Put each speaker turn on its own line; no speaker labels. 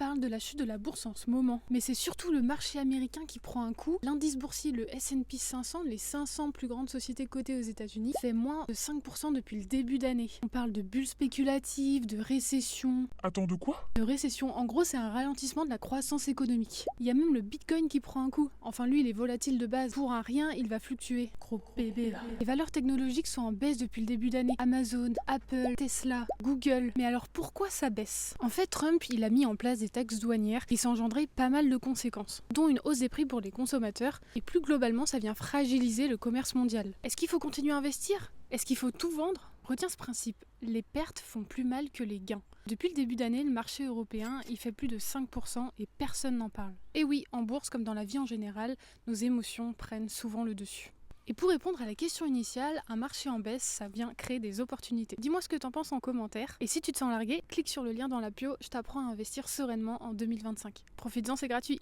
parle de la chute de la bourse en ce moment, mais c'est surtout le marché américain qui prend un coup. L'indice boursier, le S&P 500, les 500 plus grandes sociétés cotées aux États-Unis, fait moins de 5% depuis le début d'année. On parle de bulles spéculatives, de récession.
Attends, de quoi?
De récession, en gros, c'est un ralentissement de la croissance économique. Il y a même le Bitcoin qui prend un coup. Enfin, lui, il est volatile de base. Pour un rien, il va fluctuer. Gros bébé là. Les valeurs technologiques sont en baisse depuis le début d'année. Amazon, Apple, Tesla, Google. Mais alors pourquoi ça baisse? En fait, Trump, il a mis en place des taxes douanières qui sont engendrées pas mal de conséquences, dont une hausse des prix pour les consommateurs. Et plus globalement, ça vient fragiliser le commerce mondial. Est-ce qu'il faut continuer à investir? Est-ce qu'il faut tout vendre? Retiens ce principe, les pertes font plus mal que les gains. Depuis le début d'année, le marché européen, il fait plus de 5% et personne n'en parle. Et oui, en bourse comme dans la vie en général, nos émotions prennent souvent le dessus. Et pour répondre à la question initiale, un marché en baisse, ça vient créer des opportunités. Dis-moi ce que t'en penses en commentaire. Et si tu te sens largué, clique sur le lien dans la bio, je t'apprends à investir sereinement en 2025. Profites-en, c'est gratuit.